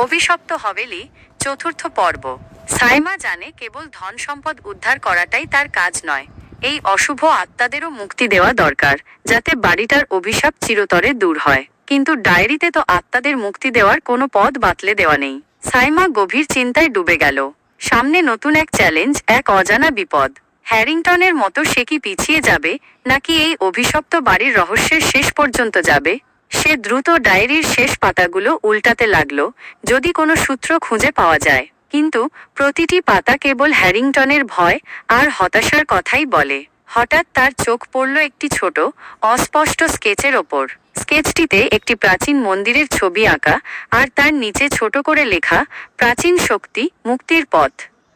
অভিশপ্ত হবেলি চতুর্থ পর্ব। সাইমা জানে কেবল ধন সম্পদ উদ্ধার করাটাই তার কাজ নয়, এই অশুভ আত্মাদেরও মুক্তি দেওয়া দরকার, যাতে বাড়িটার অভিশাপ চিরতরে দূর হয়। কিন্তু ডায়েরিতে তো আত্মাদের মুক্তি দেওয়ার কোনো পথ বাতলে দেওয়া নেই। সাইমা গভীর চিন্তায় ডুবে গেল। সামনে নতুন এক চ্যালেঞ্জ, এক অজানা বিপদ। হ্যারিংটনের মতো সে কি পিছিয়ে যাবে, নাকি এই অভিশপ্ত বাড়ির রহস্যের শেষ পর্যন্ত যাবে? সে দ্রুত ডায়েরির শেষ পাতাগুলো উল্টাতে লাগলো, যদি কোনো সূত্র খুঁজে পাওয়া যায়। কিন্তু প্রতিটি পাতা কেবল হ্যারিংটনের ভয় আর হতাশার কথাই বলে। হঠাৎ তার চোখ পড়ল একটি ছোট, অস্পষ্ট স্কেচের ওপর। স্কেচটিতে একটি প্রাচীন মন্দিরের ছবি আঁকা, আর তার নিচে ছোট করে লেখা, প্রাচীন শক্তি, মুক্তির পথ।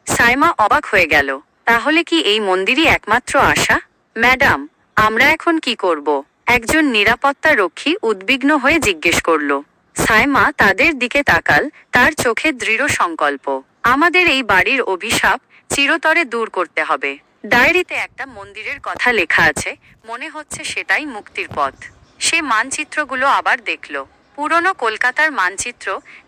সাইমা অবাক হয়ে গেল। তাহলে কি এই মন্দিরই একমাত্র আশা? ম্যাডাম, আমরা এখন কি করব? একজন নিরাপত্তা রক্ষী উদ্বিগ্ন হয়ে জিজ্ঞেস করল। সাইমা তাদের দিকে তাকাল, তার চোখে দৃঢ় সংকল্প। আমাদের এই বাড়ির অভিশাপ চিরতরে দূর করতে হবে। ডায়েরিতে একটা মন্দিরের কথা লেখা আছে, মনে হচ্ছে সেটাই মুক্তির পথ। সে মানচিত্রগুলো আবার দেখল। পুরনো কলকাতার মানচিত্র,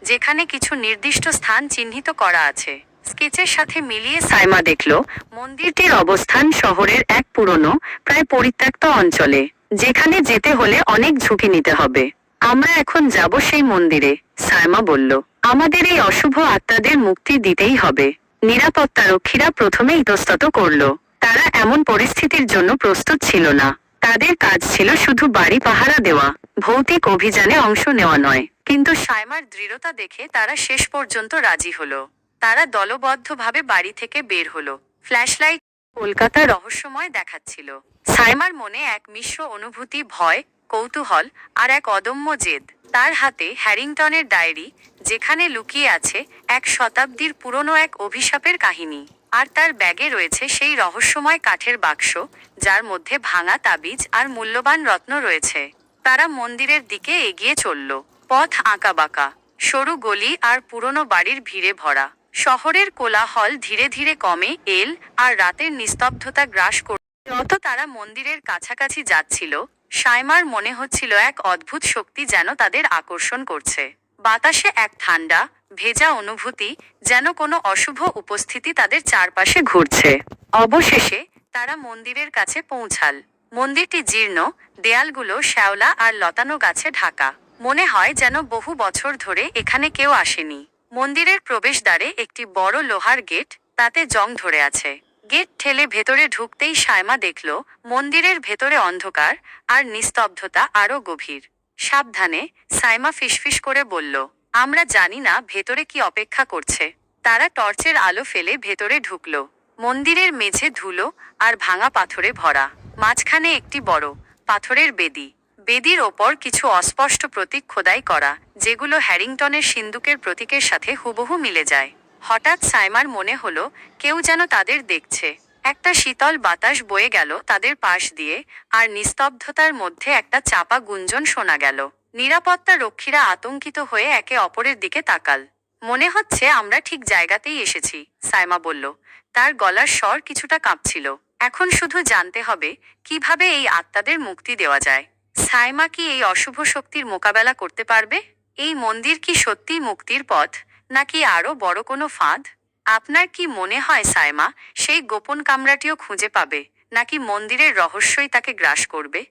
যেখানে কিছু নির্দিষ্ট স্থান চিহ্নিত করা আছে। স্কেচের সাথে মিলিয়ে সাইমা দেখল, মন্দিরটির অবস্থান শহরের এক পুরনো, প্রায় পরিত্যক্ত অঞ্চলে, যেখানে যেতে হলে অনেক ঝুঁকি নিতে হবে। আমরা এখন যাব সেই মন্দিরে, সাইমা বলল। আমাদের এই অশুভ আত্মাদের মুক্তি দিতেই হবে। নিরাপত্তারক্ষীরা প্রথমে ইতস্তত করল। তারা এমন পরিস্থিতির জন্য প্রস্তুত ছিল না। তাদের কাজ ছিল শুধু বাড়ি পাহারা দেওয়া, ভৌতিক অভিযানে অংশ নেওয়া নয়। কিন্তু সাইমার দৃঢ়তা দেখে তারা শেষ পর্যন্ত রাজি হলো। তারা দলবদ্ধভাবে বাড়ি থেকে বের হলো। ফ্ল্যাশলাইট কলকাতা রহস্যময় দেখাচ্ছিল। সাইমার মনে এক মিশ্র অনুভূতি, ভয়, কৌতূহল আর এক অদম্য জেদ। তার হাতে হ্যারিংটনের ডায়েরি, যেখানে লুকিয়ে আছে এক শতাব্দীর পুরনো এক অভিশাপের কাহিনী। আর তার ব্যাগে রয়েছে সেই রহস্যময় কাঠের বাক্স, যার মধ্যে ভাঙা তাবিজ আর মূল্যবান রত্ন রয়েছে। তারা মন্দিরের দিকে এগিয়ে চলল। পথ আঁকাবাঁকা, সরু গলি আর পুরনো বাড়ির ভিড়ে ভরা। শহরের কোলাহল ধীরে ধীরে কমে এল, আর রাতের নিস্তব্ধতা গ্রাস করল। যত তারা মন্দিরের কাছাকাছি যাচ্ছিল, সাইমার মনে হচ্ছিল এক অদ্ভুত শক্তি যেন তাদের আকর্ষণ করছে। বাতাসে এক ঠান্ডা, ভেজা অনুভূতি, যেন কোনো অশুভ উপস্থিতি তাদের চারপাশে ঘুরছে। অবশেষে তারা মন্দিরের কাছে পৌঁছাল। মন্দিরটি জীর্ণ, দেয়ালগুলো শ্যাওলা আর লতানো গাছে ঢাকা। মনে হয় যেন বহু বছর ধরে এখানে কেউ আসেনি। মন্দিরের প্রবেশদ্বারে একটি বড় লোহার গেট, তাতে জং ধরে আছে। গেট ঠেলে ভেতরে ঢুকতেই সাইমা দেখল, মন্দিরের ভেতরে অন্ধকার, আর নিস্তব্ধতা আরও গভীর। সাবধানে, সাইমা ফিসফিস করে বলল। আমরা জানি না ভেতরে কি অপেক্ষা করছে। তারা টর্চের আলো ফেলে ভেতরে ঢুকল। মন্দিরের মেঝে ধুলো আর ভাঙা পাথরে ভরা। মাঝখানে একটি বড় পাথরের বেদি। বেদির ওপর কিছু অস্পষ্ট প্রতীক খোদাই করা, যেগুলো হ্যারিংটনের সিন্দুকের প্রতীকের সাথে হুবহু মিলে যায়। হঠাৎ সাইমার মনে হলো, কেউ যেন তাদের দেখছে। একটা শীতল বাতাস বয়ে গেল তাদের পাশ দিয়ে, আর নিস্তব্ধতার মধ্যে একটা চাপা গুঞ্জন শোনা গেল। নিরাপত্তা রক্ষীরা আতঙ্কিত হয়ে একে অপরের দিকে তাকাল। মনে হচ্ছে আমরা ঠিক জায়গাতেই এসেছি, সাইমা বলল। তার গলার স্বর কিছুটা কাঁপছিল। এখন শুধু জানতে হবে, কিভাবে এই আত্মাদের মুক্তি দেওয়া যায়। সাইমা কি এই অশুভ শক্তির মোকাবেলা করতে পারবে? এই মন্দির কি সত্যিই মুক্তির পথ, নাকি আরও বড় কোনো ফাঁদ? আপনার কি মনে হয় সাইমা সেই গোপন কামরাটিও খুঁজে পাবে, নাকি মন্দিরের রহস্যই তাকে গ্রাস করবে?